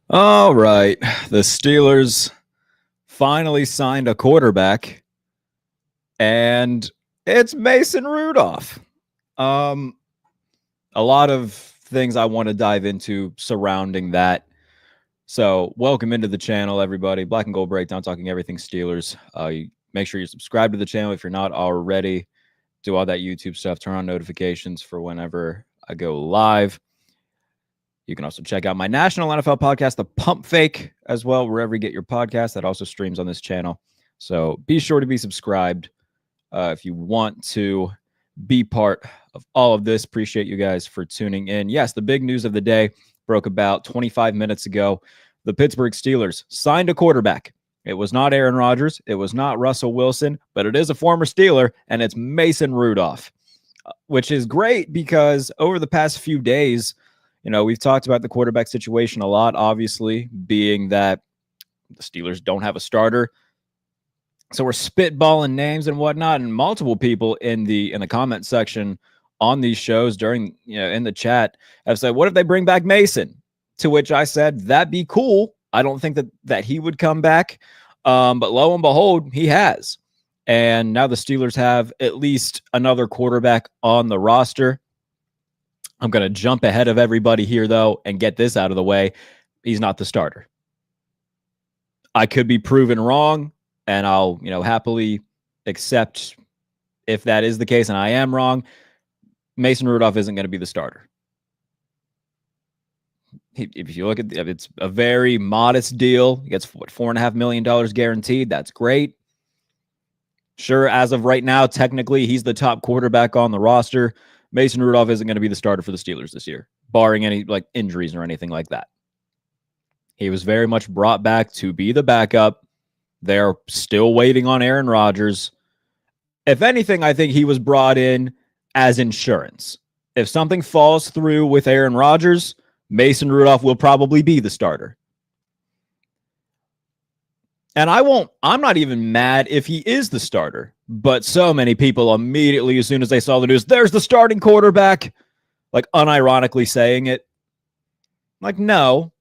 All right. The Steelers finally signed a quarterback, and it's Mason Rudolph. Um, a lot of things I want to dive into surrounding that. So, welcome into the channel, everybody. Black and Gold Breakdown, talking everything Steelers. Make sure you subscribe to the channel if you're not already. Do all that YouTube stuff. Turn on notifications for whenever I go live. You can also check out my national NFL podcast, The Pump Fake, as well, wherever you get your podcast. That also streams on this channel. So be sure to be subscribed if you want to be part of all of this. Appreciate you guys for tuning in. Yes, the big news of the day broke about 25 minutes ago. The Pittsburgh Steelers signed a quarterback. It was not Aaron Rodgers. It was not Russell Wilson, but it is a former Steeler, and it's Mason Rudolph, which is great because over the past few days, we've talked about the quarterback situation a lot, obviously, being that the Steelers don't have a starter. So we're spitballing names and whatnot, and multiple people in the comment section on these shows during, in the chat have said, what if they bring back Mason? To which I said, that'd be cool. I don't think that he would come back. But lo and behold, he has. And now the Steelers have at least another quarterback on the roster. I'm going to jump ahead of everybody here, though, and get this out of the way. He's not the starter. I could be proven wrong, and I'll, happily accept if that is the case, and I am wrong. Mason Rudolph isn't going to be the starter. If you look at it, it's a very modest deal. He gets, $4.5 million guaranteed. That's great. Sure, as of right now, technically, he's the top quarterback on the roster. Mason Rudolph isn't going to be the starter for the Steelers this year, barring any injuries or anything like that. He was very much brought back to be the backup. They're still waiting on Aaron Rodgers. If anything, I think he was brought in as insurance. If something falls through with Aaron Rodgers, Mason Rudolph will probably be the starter. And I'm not even mad if he is the starter. But so many people immediately, as soon as they saw the news, there's the starting quarterback, unironically saying it. No,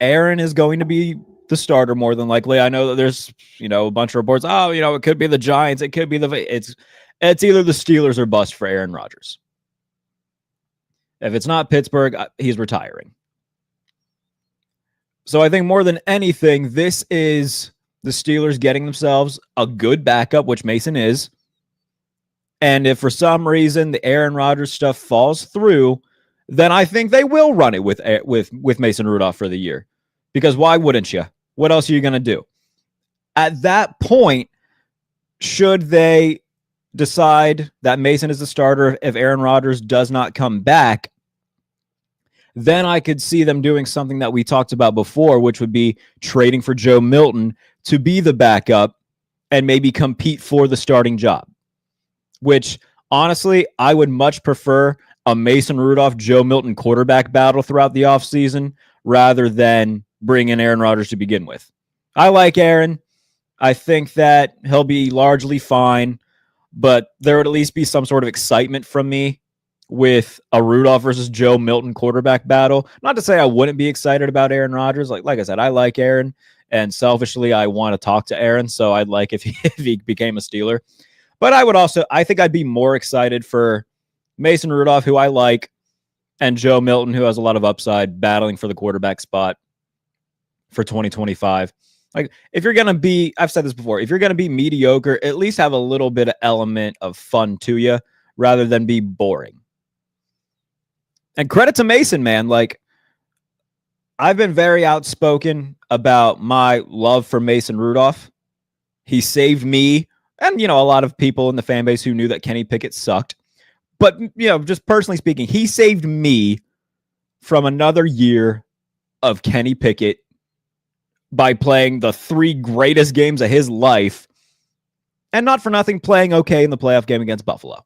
Aaron is going to be the starter more than likely. I know that there's, a bunch of reports. Oh, it could be the Giants. It could be it's either the Steelers or bust for Aaron Rodgers. If it's not Pittsburgh, he's retiring. So I think more than anything, this is the Steelers getting themselves a good backup, which Mason is. And if for some reason the Aaron Rodgers stuff falls through, then I think they will run it with Mason Rudolph for the year. Because why wouldn't you? What else are you going to do? At that point, should they decide that Mason is the starter if Aaron Rodgers does not come back, then I could see them doing something that we talked about before, which would be trading for Joe Milton to be the backup and maybe compete for the starting job. Which, honestly, I would much prefer a Mason Rudolph, Joe Milton quarterback battle throughout the offseason rather than bring in Aaron Rodgers to begin with. I like Aaron. I think that he'll be largely fine, but there would at least be some sort of excitement from me with a Rudolph versus Joe Milton quarterback battle. Not to say I wouldn't be excited about Aaron Rodgers. Like I said, I like Aaron, and selfishly, I want to talk to Aaron, so I'd like if he became a Steeler. But I think I'd be more excited for Mason Rudolph, who I like, and Joe Milton, who has a lot of upside, battling for the quarterback spot for 2025. If you're going to be, I've said this before, if you're going to be mediocre, at least have a little bit of element of fun to you rather than be boring. And credit to Mason, man. I've been very outspoken about my love for Mason Rudolph. He saved me and, a lot of people in the fan base who knew that Kenny Pickett sucked. But, just personally speaking, he saved me from another year of Kenny Pickett by playing the 3 greatest games of his life and not for nothing playing okay in the playoff game against Buffalo.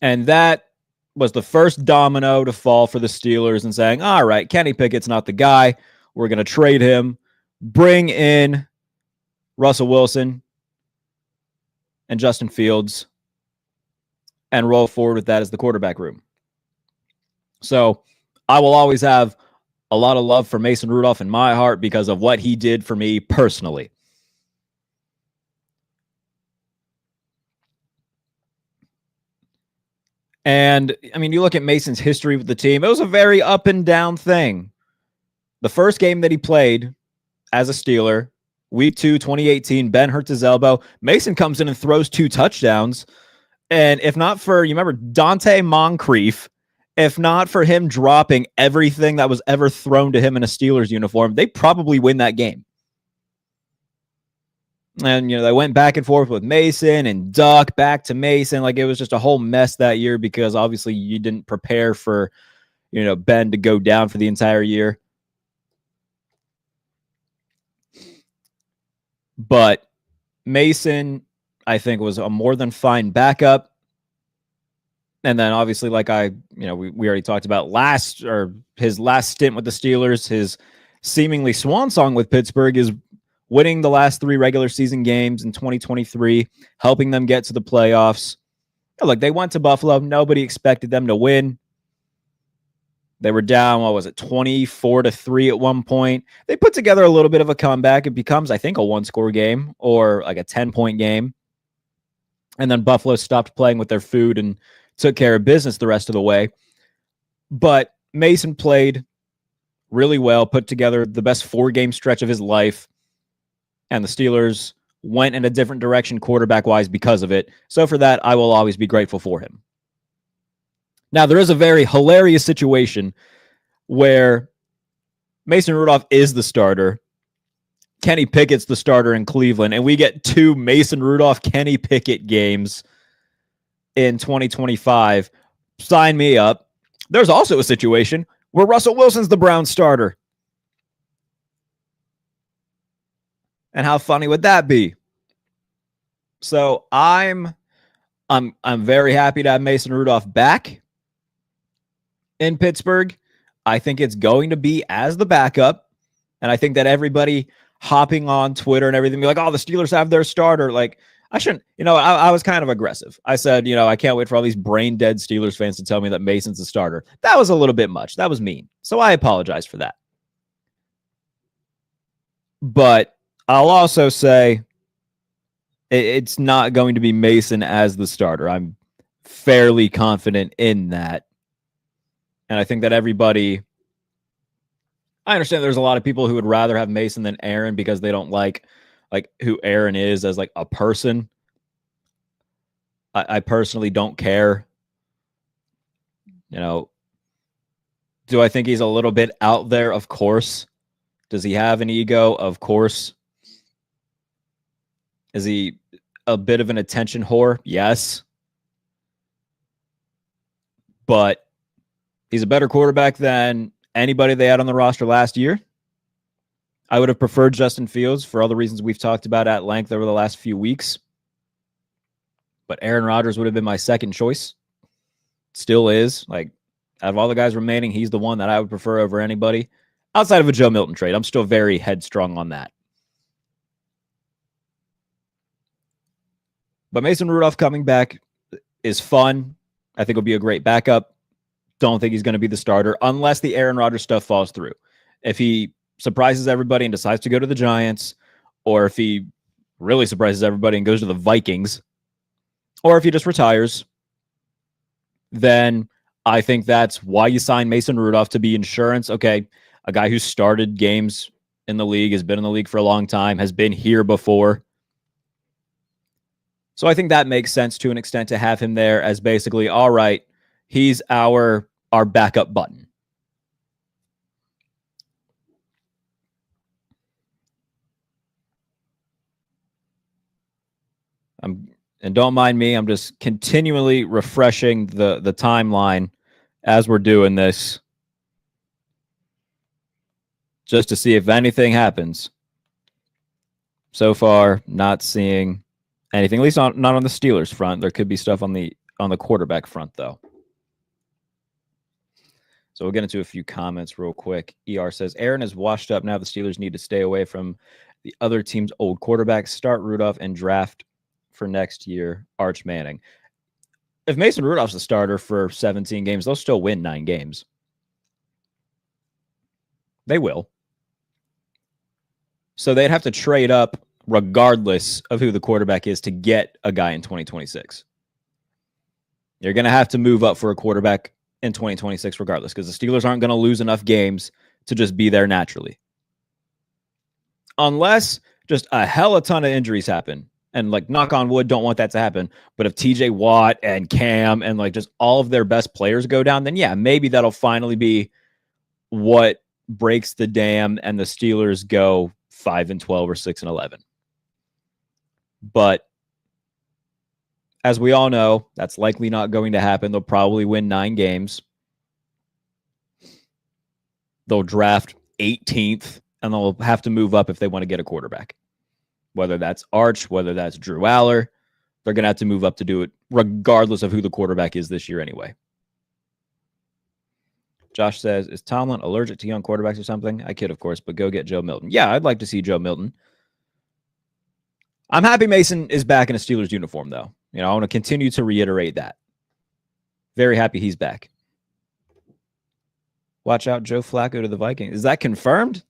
And that was the first domino to fall for the Steelers and saying, all right, Kenny Pickett's not the guy. We're going to trade him, bring in Russell Wilson and Justin Fields, and roll forward with that as the quarterback room. So I will always have a lot of love for Mason Rudolph in my heart because of what he did for me personally. And I mean, you look at Mason's history with the team, it was a very up and down thing. The first game that he played as a Steeler, week 2, 2018, Ben hurts his elbow. Mason comes in and throws 2 touchdowns. And if not for, you remember Dante Moncrief, if not for him dropping everything that was ever thrown to him in a Steelers uniform, they probably win that game. And, they went back and forth with Mason and Duck back to Mason. Like, it was just a whole mess that year because obviously you didn't prepare for, Ben to go down for the entire year. But Mason, I think, was a more than fine backup. And then obviously, like we already talked about his last stint with the Steelers, his seemingly swan song with Pittsburgh is winning the last 3 regular season games in 2023, helping them get to the playoffs. Look, they went to Buffalo. Nobody expected them to win. They were down, 24-3 at one point. They put together a little bit of a comeback. It becomes, I think, a 1-score game or like a 10-point game. And then Buffalo stopped playing with their food and took care of business the rest of the way. But Mason played really well, put together the best 4-game stretch of his life. And the Steelers went in a different direction quarterback-wise because of it. So for that, I will always be grateful for him. Now, there is a very hilarious situation where Mason Rudolph is the starter. Kenny Pickett's the starter in Cleveland, and we get 2 Mason Rudolph, Kenny Pickett games in 2025. Sign me up. There's also a situation where Russell Wilson's the Browns starter. And how funny would that be? So I'm very happy to have Mason Rudolph back in Pittsburgh. I think it's going to be as the backup. And I think that everybody hopping on Twitter and everything be like, oh, the Steelers have their starter. Like, I shouldn't, I was kind of aggressive. I said, I can't wait for all these brain dead Steelers fans to tell me that Mason's the starter. That was a little bit much. That was mean. So I apologize for that. But I'll also say it's not going to be Mason as the starter. I'm fairly confident in that. And I think that I understand there's a lot of people who would rather have Mason than Aaron because they don't like who Aaron is as like a person. I personally don't care. Do I think he's a little bit out there? Of course. Does he have an ego? Of course. Is he a bit of an attention whore? Yes. But he's a better quarterback than anybody they had on the roster last year. I would have preferred Justin Fields for all the reasons we've talked about at length over the last few weeks. But Aaron Rodgers would have been my second choice. Still is. Like, out of all the guys remaining, he's the one that I would prefer over anybody. Outside of a Joe Milton trade, I'm still very headstrong on that. But Mason Rudolph coming back is fun. I think it'll be a great backup. Don't think he's going to be the starter unless the Aaron Rodgers stuff falls through. If he surprises everybody and decides to go to the Giants, or if he really surprises everybody and goes to the Vikings, or if he just retires, then I think that's why you sign Mason Rudolph, to be insurance. Okay, a guy who started games in the league, has been in the league for a long time, has been here before. So I think that makes sense to an extent to have him there as basically, all right, he's our backup button. And don't mind me, I'm just continually refreshing the timeline as we're doing this, just to see if anything happens. So far, not seeing anything, at least not on the Steelers front. There could be stuff on the quarterback front, though. So we'll get into a few comments real quick. ER says, Aaron is washed up now. The Steelers need to stay away from the other team's old quarterbacks, start Rudolph, and draft for next year Arch Manning. If Mason Rudolph's the starter for 17 games, they'll still win 9 games. They will. So they'd have to trade up regardless of who the quarterback is to get a guy in 2026. You're going to have to move up for a quarterback in 2026 regardless, because the Steelers aren't going to lose enough games to just be there naturally. Unless just a hell of a ton of injuries happen. And like, knock on wood, don't want that to happen. But if TJ Watt and Cam and like just all of their best players go down, then yeah, maybe that'll finally be what breaks the dam and the Steelers go 5-12 or 6-11. But as we all know, that's likely not going to happen. They'll probably win 9 games. They'll draft 18th, and they'll have to move up if they want to get a quarterback. Whether that's Arch, whether that's Drew Aller, they're going to have to move up to do it regardless of who the quarterback is this year anyway. Josh says, is Tomlin allergic to young quarterbacks or something? I kid, of course, but go get Joe Milton. Yeah, I'd like to see Joe Milton. I'm happy Mason is back in a Steelers uniform, though. You know, I want to continue to reiterate that. Very happy he's back. Watch out, Joe Flacco to the Vikings. Is that confirmed?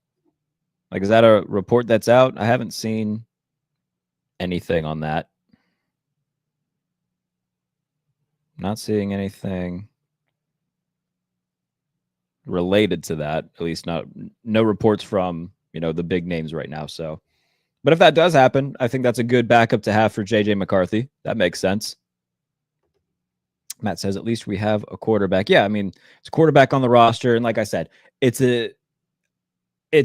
Like, is that a report that's out? I haven't seen anything on that. Not seeing anything related to that. At least no reports from, you know, the big names right now. So, but if that does happen, I think that's a good backup to have for JJ McCarthy. That makes sense. Matt says, at least we have a quarterback. Yeah, I mean, it's a quarterback on the roster. And like I said, it's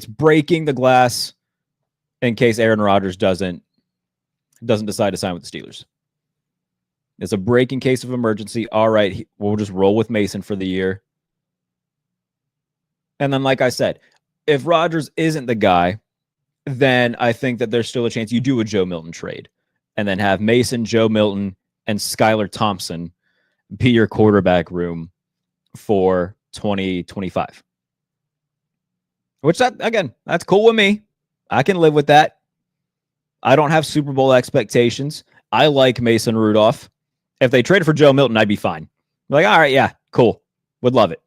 breaking the glass in case Aaron Rodgers doesn't decide to sign with the Steelers. It's a breaking case of emergency. All right, we'll just roll with Mason for the year. And then, like I said, if Rodgers isn't the guy, then I think that there's still a chance you do a Joe Milton trade and then have Mason, Joe Milton, and Skylar Thompson be your quarterback room for 2025. Which, that's cool with me. I can live with that. I don't have Super Bowl expectations. I like Mason Rudolph. If they traded for Joe Milton, I'd be fine. Like, all right, yeah, cool. Would love it.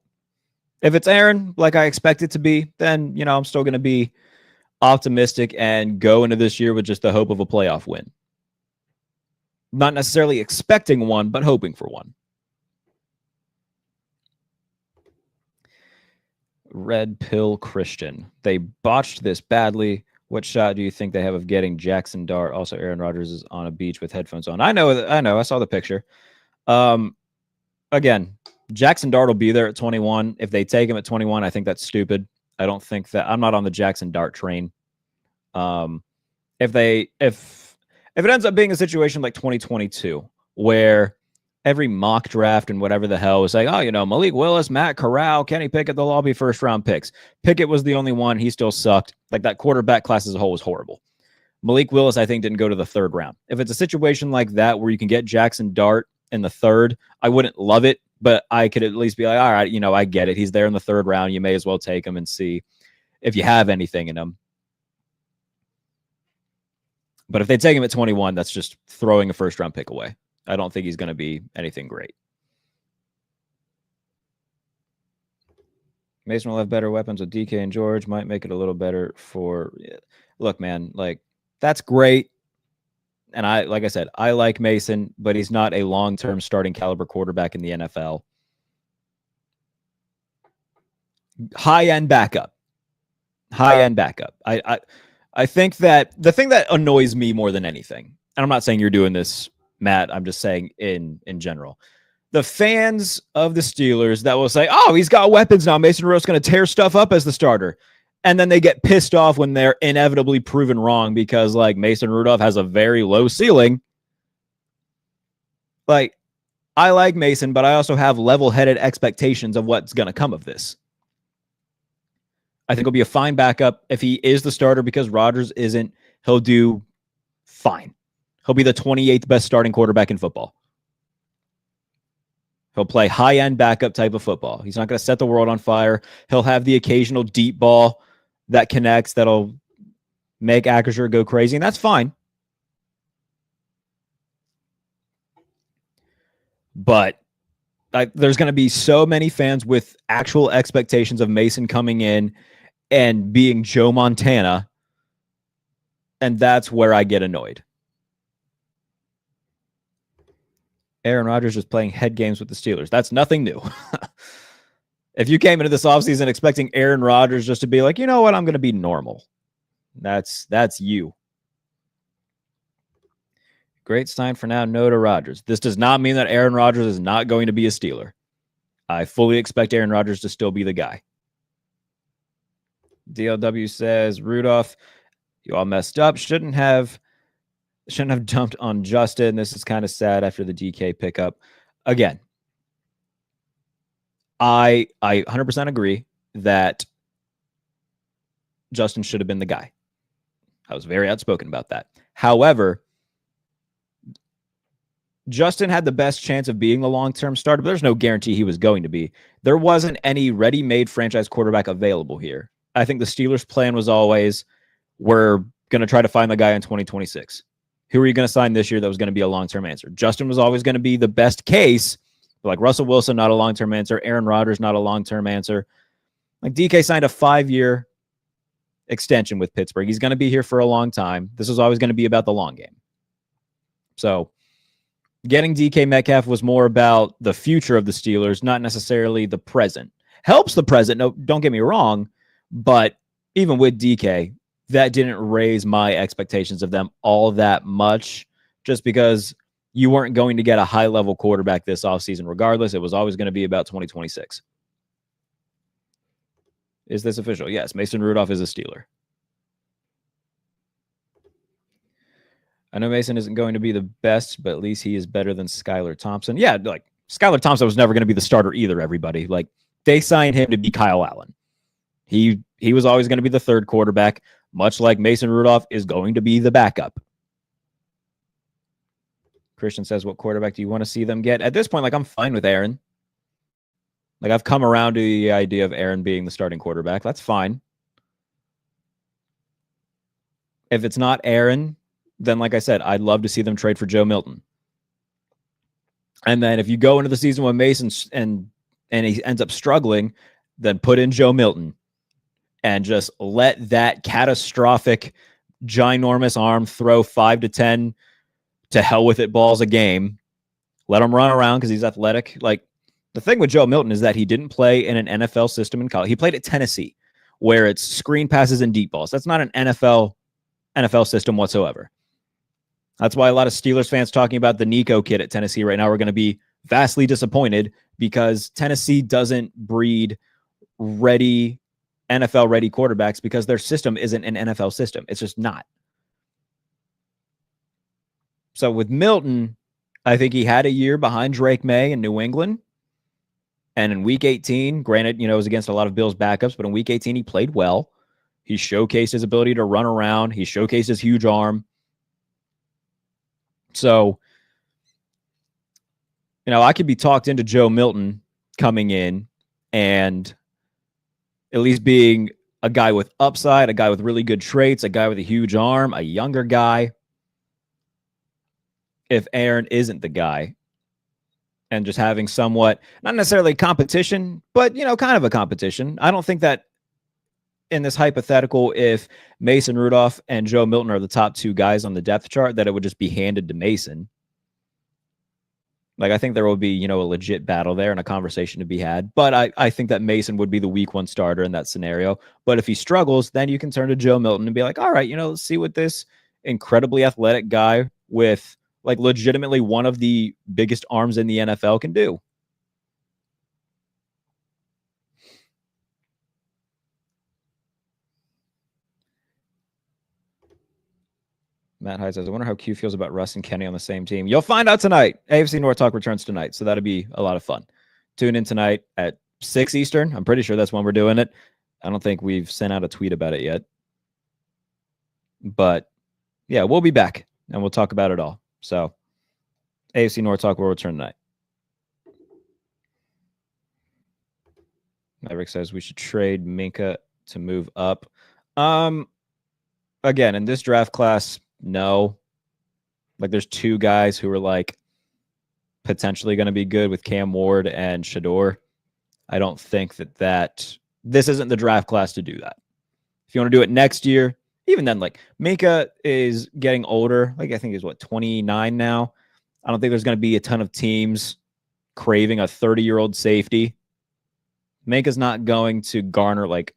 If it's Aaron, like I expect it to be, then, you know, I'm still going to be optimistic and go into this year with just the hope of a playoff win. Not necessarily expecting one, but hoping for one. Red Pill Christian. They botched this badly. What shot do you think they have of getting Jackson Dart? Also, Aaron Rodgers is on a beach with headphones on. I know. I saw the picture. Again, Jackson Dart will be there at 21. If they take him at 21, I think that's stupid. I don't think that. I'm not on the Jackson Dart train. If it ends up being a situation like 2022 where every mock draft and whatever the hell was like, oh, you know, Malik Willis, Matt Corral, Kenny Pickett, they'll all be first round picks. Pickett was the only one. He still sucked. Like, that quarterback class as a whole was horrible. Malik Willis, I think, didn't go to the 3rd round. If it's a situation like that where you can get Jackson Dart in the 3rd, I wouldn't love it, but I could at least be like, all right, you know, I get it. He's there in the 3rd round. You may as well take him and see if you have anything in him. But if they take him at 21, that's just throwing a first round pick away. I don't think he's going to be anything great. Mason will have better weapons with DK and George. Might make it a little better for... Look, man, like, that's great. And like I said, I like Mason, but he's not a long-term starting caliber quarterback in the NFL. High-end backup. High-end backup. I think that the thing that annoys me more than anything, and I'm not saying you're doing this, Matt, I'm just saying in general, the fans of the Steelers that will say, oh, he's got weapons now, Mason Rudolph's going to tear stuff up as the starter. And then they get pissed off when they're inevitably proven wrong because, like, Mason Rudolph has a very low ceiling. Like, I like Mason, but I also have level-headed expectations of what's going to come of this. I think he'll be a fine backup. If he is the starter because Rodgers isn't, he'll do fine. He'll be the 28th best starting quarterback in football. He'll play high-end backup type of football. He's not going to set the world on fire. He'll have the occasional deep ball that connects that'll make Acrisure go crazy, and that's fine. But there's going to be so many fans with actual expectations of Mason coming in and being Joe Montana. And that's where I get annoyed. Aaron Rodgers is playing head games with the Steelers. That's nothing new. If you came into this offseason expecting Aaron Rodgers just to be like, you know what, I'm going to be normal. That's you. Great sign for now, no to Rodgers. This does not mean that Aaron Rodgers is not going to be a Steeler. I fully expect Aaron Rodgers to still be the guy. DLW says, Rudolph, you all messed up. Shouldn't have dumped on Justin. This is kind of sad after the DK pickup. Again, I 100% agree that Justin should have been the guy. I was very outspoken about that. However, Justin had the best chance of being the long-term starter, but there's no guarantee he was going to be. There wasn't any ready-made franchise quarterback available here. I think the Steelers' plan was always, we're going to try to find the guy in 2026. Who are you going to sign this year that was going to be a long-term answer? Justin was always going to be the best case, but like Russell Wilson, not a long-term answer. Aaron Rodgers, not a long-term answer. Like DK signed a 5-year extension with Pittsburgh. He's going to be here for a long time. This was always going to be about the long game. So getting DK Metcalf was more about the future of the Steelers, not necessarily the present. Helps the present, no, don't get me wrong, but even with DK, that didn't raise my expectations of them all that much, just because you weren't going to get a high-level quarterback this offseason regardless. It was always going to be about 2026. Is this official? Yes, Mason Rudolph is a Steeler. I know Mason isn't going to be the best, but at least he is better than Skylar Thompson. Yeah, like Skylar Thompson was never going to be the starter either, everybody. Like, they signed him to be Kyle Allen. He was always going to be the third quarterback, much like Mason Rudolph is going to be the backup. Christian says, what quarterback do you want to see them get? At this point, like, I'm fine with Aaron. Like, I've come around to the idea of Aaron being the starting quarterback. That's fine. If it's not Aaron, then like I said, I'd love to see them trade for Joe Milton. And then if you go into the season with Mason and he ends up struggling, then put in Joe Milton and just let that catastrophic, ginormous arm throw 5 to 10 to hell with it balls a game. Let him run around because he's athletic. Like, the thing with Joe Milton is that he didn't play in an NFL system in college. He played at Tennessee, where it's screen passes and deep balls. That's not an NFL system whatsoever. That's why a lot of Steelers fans talking about the Nico kid at Tennessee right now are going to be vastly disappointed, because Tennessee doesn't breed NFL-ready quarterbacks because their system isn't an NFL system. It's just not. So with Milton, I think he had a year behind Drake May in New England. And in week 18, granted, it was against a lot of Bills backups, but in week 18, he played well. He showcased his ability to run around. He showcased his huge arm. So, I could be talked into Joe Milton coming in and at least being a guy with upside, a guy with really good traits, a guy with a huge arm, a younger guy. If Aaron isn't the guy, and just having somewhat, not necessarily competition, but, kind of a competition. I don't think that in this hypothetical, if Mason Rudolph and Joe Milton are the top 2 guys on the depth chart, that it would just be handed to Mason. Like, I think there will be, a legit battle there and a conversation to be had. But I think that Mason would be the week 1 starter in that scenario. But if he struggles, then you can turn to Joe Milton and be like, all right, let's see what this incredibly athletic guy with, like, legitimately one of the biggest arms in the NFL can do. Matt Hyde says, I wonder how Q feels about Russ and Kenny on the same team. You'll find out tonight. AFC North Talk returns tonight, so that'll be a lot of fun. Tune in tonight at 6 Eastern. I'm pretty sure that's when we're doing it. I don't think we've sent out a tweet about it yet. But, yeah, we'll be back, and we'll talk about it all. So, AFC North Talk will return tonight. Maverick says we should trade Minka to move up. Again, in this draft class, no. Like, there's 2 guys who are, like, potentially going to be good with Cam Ward and Shador. I don't think that this isn't the draft class to do that. If you want to do it next year, even then, like Minka is getting older. Like I think he's 29 now. I don't think there's going to be a ton of teams craving a 30-year-old safety. Minka's not going to garner like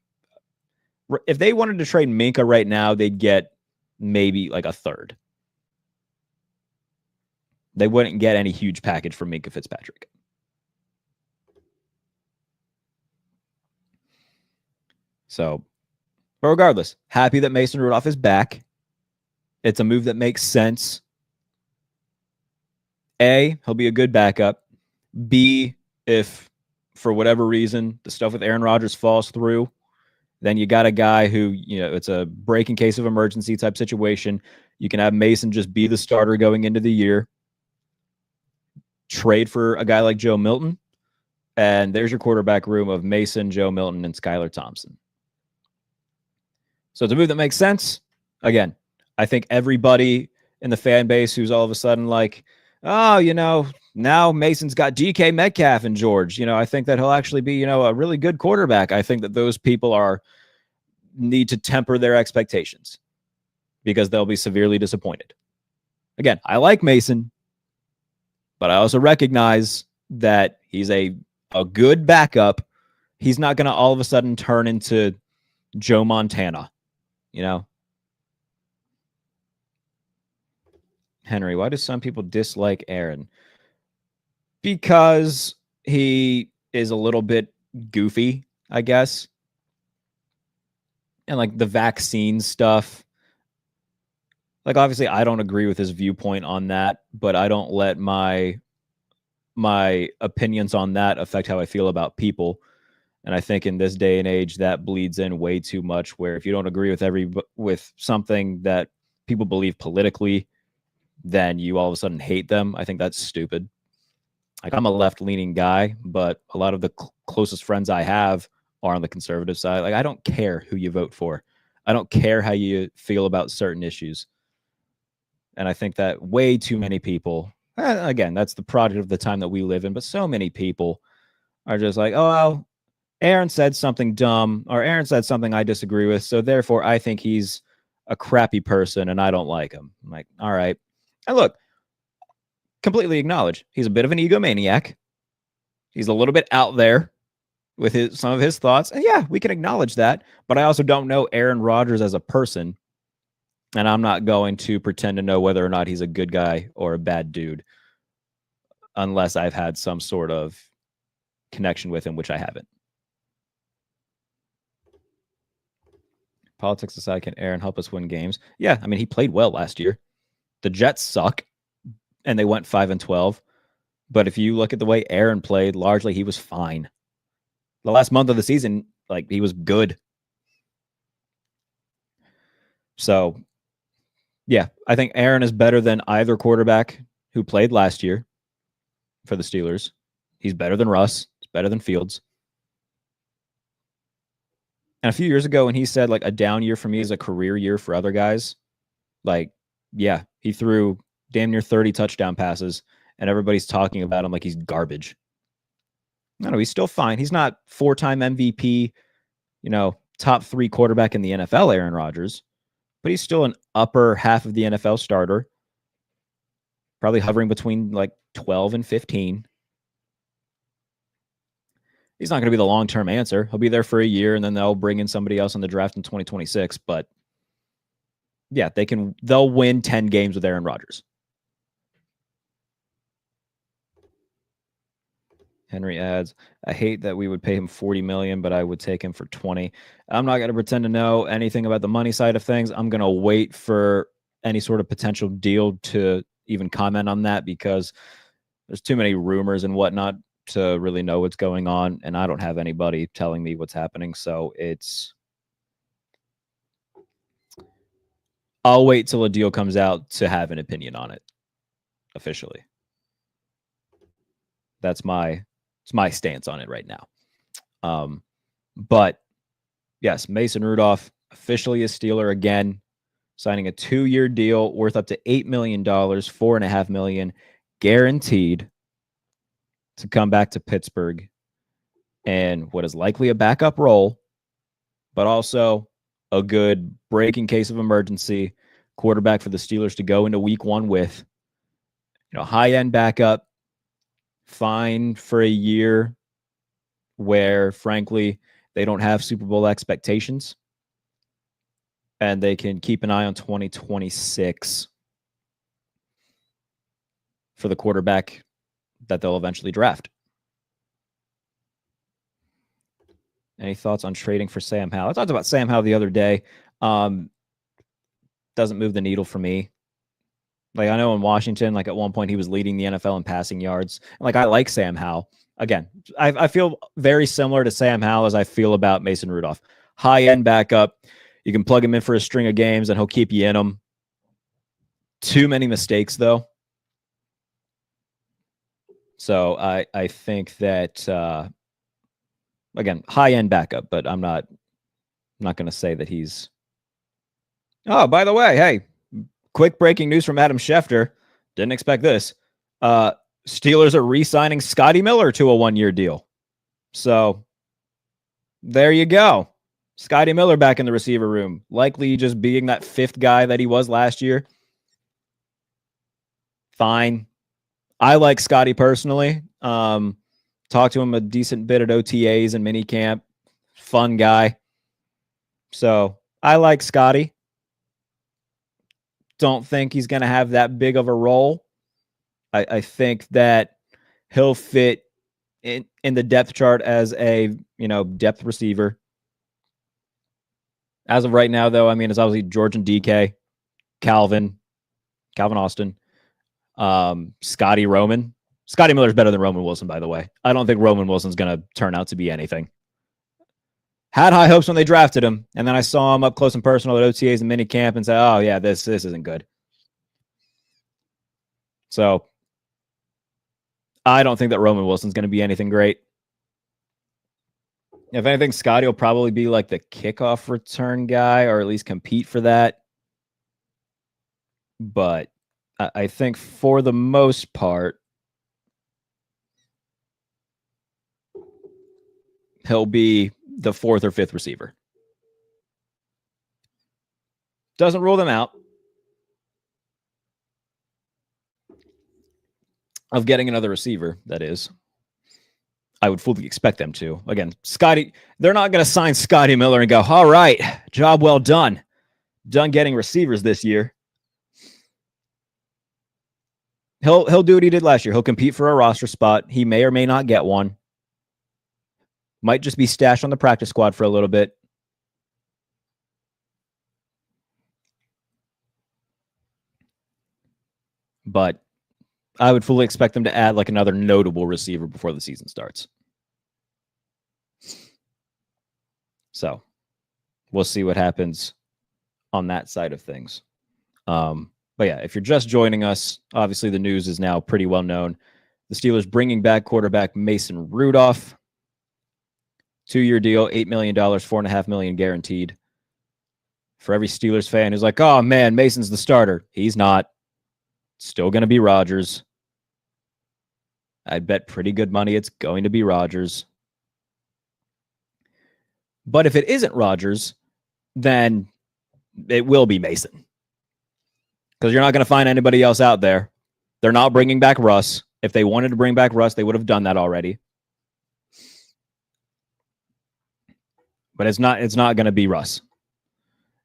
if they wanted to trade Minka right now, they'd get maybe like a third. They wouldn't get any huge package from Minka Fitzpatrick. So, but regardless, happy that Mason Rudolph is back. It's a move that makes sense. A, he'll be a good backup. B, if for whatever reason the stuff with Aaron Rodgers falls through, then you got a guy who, it's a break in case of emergency type situation. You can have Mason just be the starter going into the year. Trade for a guy like Joe Milton. And there's your quarterback room of Mason, Joe Milton, and Skylar Thompson. So it's a move that makes sense. Again, I think everybody in the fan base who's all of a sudden like, oh, now Mason's got DK Metcalf and George. I think that he'll actually be, a really good quarterback. I think that those people need to temper their expectations because they'll be severely disappointed. Again, I like Mason, but I also recognize that he's a good backup. He's not going to all of a sudden turn into Joe Montana, Henry, why do some people dislike Aaron? Because he is a little bit goofy, I guess. And like the vaccine stuff. Like obviously I don't agree with his viewpoint on that, but I don't let my opinions on that affect how I feel about people. And I think in this day and age that bleeds in way too much, where if you don't agree with something that people believe politically, then you all of a sudden hate them. I think that's stupid. Like I'm a left-leaning guy, but a lot of the closest friends I have are on the conservative side. Like I don't care who you vote for. I don't care how you feel about certain issues. And I think that way too many people, again, that's the product of the time that we live in, but so many people are just like, oh, well, Aaron said something dumb, or Aaron said something I disagree with, so therefore I think he's a crappy person and I don't like him. I'm like, all right. And look, completely acknowledge he's a bit of an egomaniac. He's a little bit out there with some of his thoughts. And yeah, we can acknowledge that. But I also don't know Aaron Rodgers as a person. And I'm not going to pretend to know whether or not he's a good guy or a bad dude unless I've had some sort of connection with him, which I haven't. Politics aside, can Aaron help us win games? Yeah, I mean, he played well last year. The Jets suck, and they went 5-12. But if you look at the way Aaron played, largely he was fine. The last month of the season, like he was good. So, yeah, I think Aaron is better than either quarterback who played last year for the Steelers. He's better than Russ. He's better than Fields. And a few years ago when he said like a down year for me is a career year for other guys, like, yeah, he threw damn near 30 touchdown passes and everybody's talking about him like he's garbage. No, he's still fine. He's not 4-time MVP, top 3 quarterback in the NFL, Aaron Rodgers, but he's still an upper half of the NFL starter, probably hovering between like 12 and 15. He's not going to be the long-term answer. He'll be there for a year, and then they'll bring in somebody else in the draft in 2026. But yeah, they'll win 10 games with Aaron Rodgers. Henry adds, I hate that we would pay him $40 million, but I would take him for 20. I'm not going to pretend to know anything about the money side of things. I'm going to wait for any sort of potential deal to even comment on that because there's too many rumors and whatnot to really know what's going on, and I don't have anybody telling me what's happening. So I'll wait till a deal comes out to have an opinion on it officially. It's my stance on it right now. But yes, Mason Rudolph officially a Steeler again, signing a 2-year deal worth up to $8 million, $4.5 million guaranteed to come back to Pittsburgh and what is likely a backup role, but also a good break in case of emergency quarterback for the Steelers to go into week 1 with. High-end backup, fine for a year where, frankly, they don't have Super Bowl expectations, and they can keep an eye on 2026 for the quarterback that they'll eventually draft. Any thoughts on trading for Sam Howell? I talked about Sam Howell the other day. Doesn't move the needle for me. Like, I know in Washington, like, at one point he was leading the NFL in passing yards. Like, I like Sam Howell. Again, I feel very similar to Sam Howell as I feel about Mason Rudolph. High-end backup. You can plug him in for a string of games, and he'll keep you in them. Too many mistakes, though. So I think that, again, high-end backup, but I'm not going to say that he's... Oh, by the way, hey, quick breaking news from Adam Schefter. Didn't expect this. Steelers are re-signing Scotty Miller to a 1-year deal. So there you go. Scotty Miller back in the receiver room. Likely just being that 5th guy that he was last year. Fine. I like Scotty personally. Talked to him a decent bit at OTAs and minicamp. Fun guy. So I like Scotty. Don't think he's going to have that big of a role. I think that he'll fit in the depth chart as a, depth receiver. As of right now, though, I mean, it's obviously George and DK, Calvin Austin, Scotty Roman. Scotty Miller's better than Roman Wilson, by the way. I don't think Roman Wilson's going to turn out to be anything. Had high hopes when they drafted him, and then I saw him up close and personal at OTAs and minicamp and said, oh, yeah, this isn't good. So I don't think that Roman Wilson's going to be anything great. If anything, Scotty will probably be like the kickoff return guy, or at least compete for that. But I think for the most part, he'll be the 4th or 5th receiver. Doesn't rule them out of getting another receiver, that is. I would fully expect them to. Again, Scotty, they're not going to sign Scotty Miller and go, all right, job well done. Done getting receivers this year. He'll do what he did last year. He'll compete for a roster spot. He may or may not get one. Might just be stashed on the practice squad for a little bit. But I would fully expect them to add like another notable receiver before the season starts. So we'll see what happens on that side of things. But yeah, if you're just joining us, obviously the news is now pretty well known. The Steelers bringing back quarterback Mason Rudolph. 2-year deal, $8 million, $4.5 million guaranteed. For every Steelers fan who's like, oh man, Mason's the starter. He's not. Still going to be Rodgers. I bet pretty good money it's going to be Rodgers. But if it isn't Rodgers, then it will be Mason. Because you're not going to find anybody else out there. They're not bringing back Russ. If they wanted to bring back Russ, they would have done that already. But it's not going to be Russ.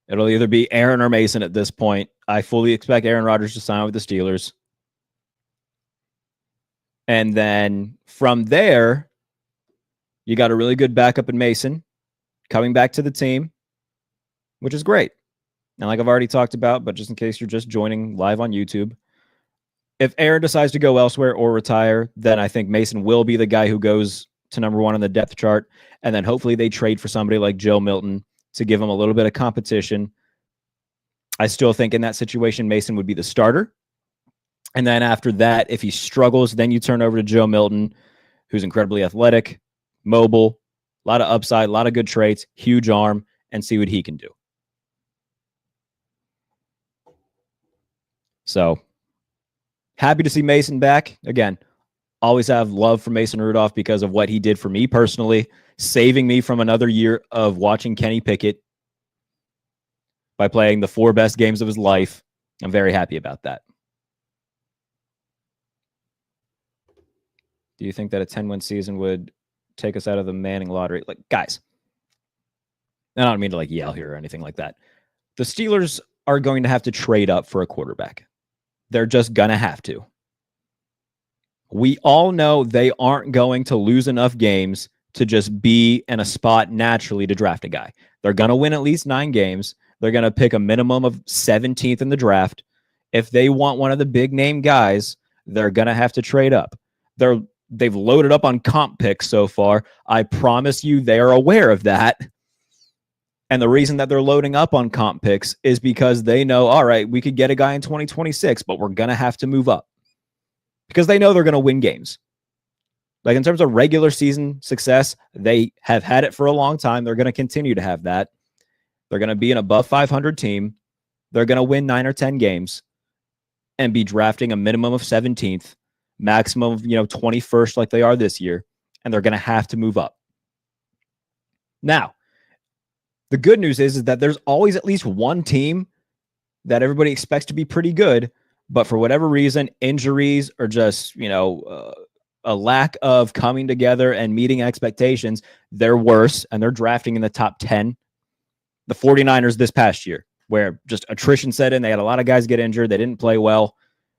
It'll either be Aaron or Mason at this point. I fully expect Aaron Rodgers to sign with the Steelers. And then from there, you got a really good backup in Mason coming back to the team, which is great. And like I've already talked about, but just in case you're just joining live on YouTube, if Aaron decides to go elsewhere or retire, then I think Mason will be the guy who goes to number 1 on the depth chart. And then hopefully they trade for somebody like Joe Milton to give him a little bit of competition. I still think in that situation, Mason would be the starter. And then after that, if he struggles, then you turn over to Joe Milton, who's incredibly athletic, mobile, a lot of upside, a lot of good traits, huge arm, and see what he can do. So happy to see Mason back. Again, always have love for Mason Rudolph because of what he did for me personally, saving me from another year of watching Kenny Pickett. by playing the 4 best games of his life. I'm very happy about that. Do you think that a 10-win season would take us out of the Manning lottery? Like, guys, I don't mean to yell here or anything like that. The Steelers are going to have to trade up for a quarterback. They're just going to have to. We all know they aren't going to lose enough games to just be in a spot naturally to draft a guy. They're going to win at least 9 games. They're going to pick a minimum of 17th in the draft. If they want one of the big name guys, they're going to have to trade up. They've loaded up on comp picks so far. I promise you they are aware of that. And the reason that they're loading up on comp picks is because they know, all right, we could get a guy in 2026, but we're going to have to move up. Because they know they're going to win games. Like in terms of regular season success, they have had it for a long time. They're going to continue to have that. They're going to be an above 500 team. They're going to win 9 or 10 games and be drafting a minimum of 17th, maximum of 21st like they are this year. And they're going to have to move up. Now, the good news is that there's always at least one team that everybody expects to be pretty good, but for whatever reason, injuries or just, a lack of coming together and meeting expectations, they're worse and they're drafting in the top 10. The 49ers this past year, where just attrition set in, they had a lot of guys get injured, they didn't play well,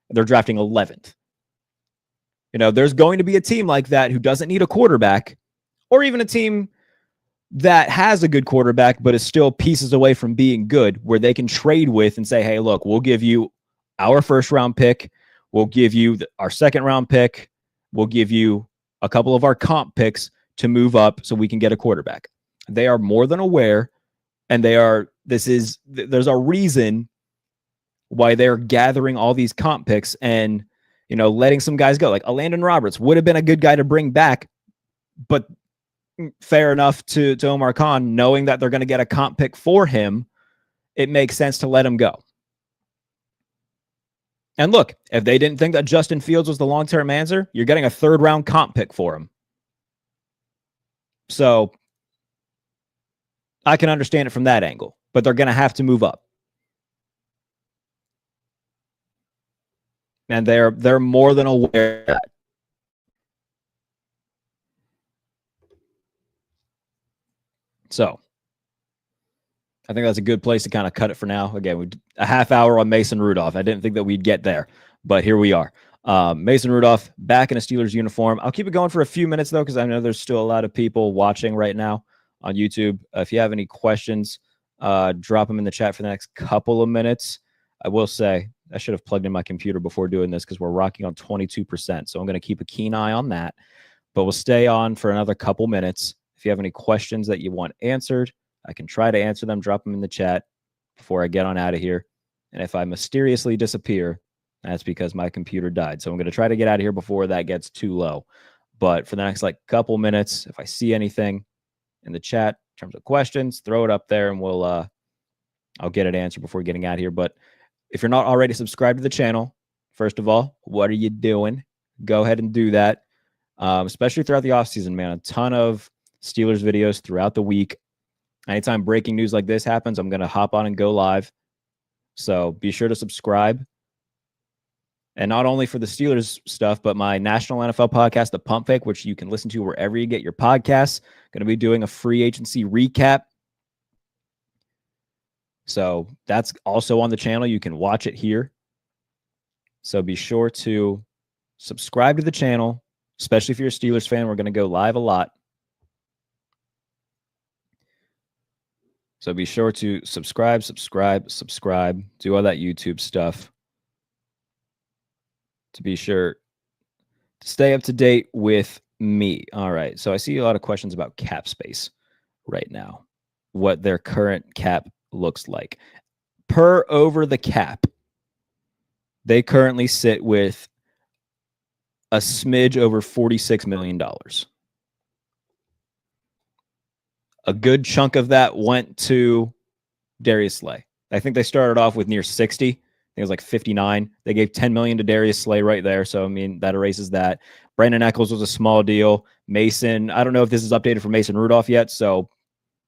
they're drafting 11th. There's going to be a team like that who doesn't need a quarterback, or even a team that has a good quarterback but is still pieces away from being good, where they can trade with and say, hey, look, we'll give you our first round pick, we'll give you our second round pick, we'll give you a couple of our comp picks to move up so we can get a quarterback. They are more than aware, and there's a reason why they're gathering all these comp picks and, letting some guys go. Like Landon Roberts would have been a good guy to bring back, but fair enough to Omar Khan, knowing that they're going to get a comp pick for him, it makes sense to let him go. And look, if they didn't think that Justin Fields was the long-term answer, you're getting a 3rd-round comp pick for him. So I can understand it from that angle, but they're going to have to move up. And they're more than aware of that. So I think that's a good place to kind of cut it for now. Again, a half hour on Mason Rudolph. I didn't think that we'd get there, but here we are. Mason Rudolph back in a Steelers uniform. I'll keep it going for a few minutes, though, because I know there's still a lot of people watching right now on YouTube. If you have any questions, drop them in the chat for the next couple of minutes. I will say I should have plugged in my computer before doing this because we're rocking on 22%. So I'm going to keep a keen eye on that, but we'll stay on for another couple minutes. If you have any questions that you want answered, I can try to answer them. Drop them in the chat before I get on out of here. And if I mysteriously disappear, that's because my computer died. So I'm going to try to get out of here before that gets too low. But for the next couple minutes, if I see anything in the chat in terms of questions, throw it up there and I'll get it answered before getting out of here. But if you're not already subscribed to the channel, first of all, what are you doing? Go ahead and do that. Especially throughout the offseason, man. A ton of Steelers videos throughout the week. Anytime breaking news like this happens, I'm going to hop on and go live. So be sure to subscribe. And not only for the Steelers stuff, but my national NFL podcast, The Pump Fake, which you can listen to wherever you get your podcasts. Going to be doing a free agency recap. So that's also on the channel. You can watch it here. So be sure to subscribe to the channel, especially if you're a Steelers fan. We're going to go live a lot. So be sure to subscribe, do all that YouTube stuff to be sure to stay up to date with me. All right. So I see a lot of questions about cap space right now, what their current cap looks like. Per over the cap, they currently sit with a smidge over $46 million. A good chunk of that went to Darius Slay. I think they started off with near 60. I think it was like 59. They gave $10 million to Darius Slay right there. So, I mean, that erases that. Brandon Echols was a small deal. Mason, I don't know if this is updated for Mason Rudolph yet, so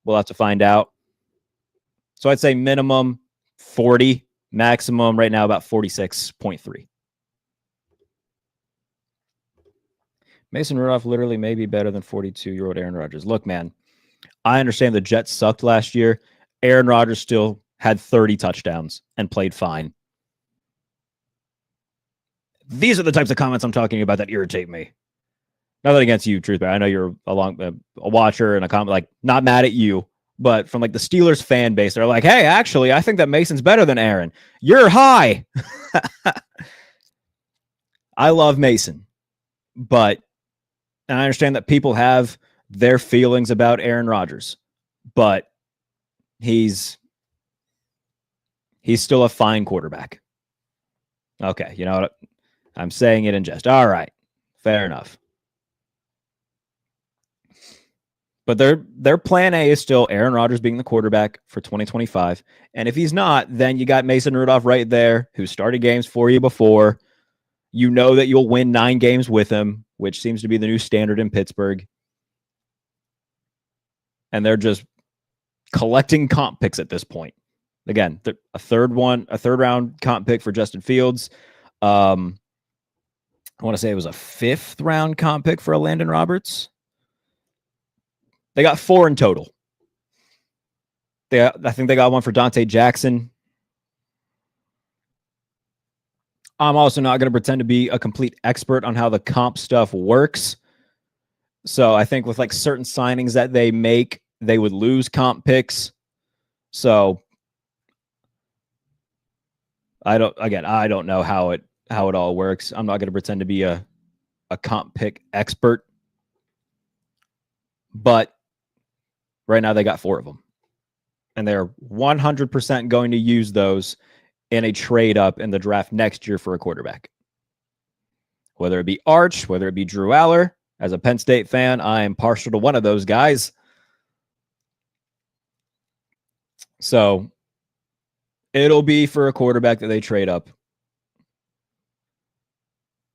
we'll have to find out. So I'd say minimum 40 maximum. Right now, about 46.3. Mason Rudolph literally may be better than 42-year-old Aaron Rodgers. Look, man, I understand the Jets sucked last year. Aaron Rodgers still had 30 touchdowns and played fine. These are the types of comments I'm talking about that irritate me. Nothing against you, Truth, but I know you're a watcher and a comment, like, not mad at you, but from like the Steelers fan base, they're like, hey, actually, I think that Mason's better than Aaron. You're high. I love Mason, but and I understand that people have their feelings about Aaron Rodgers, but he's still a fine quarterback. Okay, you know what? I'm saying it in jest. All right, fair enough. But their plan A is still Aaron Rodgers being the quarterback for 2025. And if he's not, then you got Mason Rudolph right there, who started games for you before. You know that you'll win 9 games with him, which seems to be the new standard in Pittsburgh. And they're just collecting comp picks at this point. Again, a third round comp pick for Justin Fields. I want to say it was a 5th round comp pick for Landon Roberts. They got 4 in total. I think they got one for Dante Jackson. I'm also not going to pretend to be a complete expert on how the comp stuff works. So I think with like certain signings that they make, they would lose comp picks. So I don't know how it all works. I'm not going to pretend to be a comp pick expert. But right now they got 4 of them. And they're 100% going to use those in a trade up in the draft next year for a quarterback. Whether it be Arch, whether it be Drew Aller. As a Penn State fan, I am partial to one of those guys. So it'll be for a quarterback that they trade up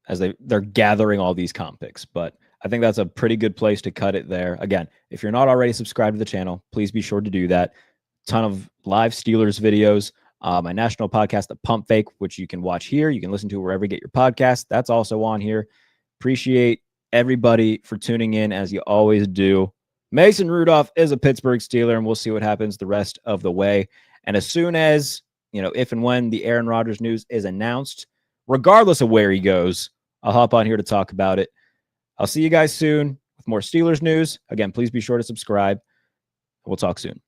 as they're gathering all these comp picks. But I think that's a pretty good place to cut it there. Again, if you're not already subscribed to the channel, please be sure to do that. Ton of live Steelers videos. My national podcast, The Pump Fake, which you can watch here. You can listen to wherever you get your podcast. That's also on here. Appreciate everybody for tuning in, as you always do. Mason Rudolph is a Pittsburgh Steeler, and we'll see what happens the rest of the way. And as soon as, if and when the Aaron Rodgers news is announced, regardless of where he goes, I'll hop on here to talk about it. I'll see you guys soon with more Steelers news. Again, please be sure to subscribe. We'll talk soon.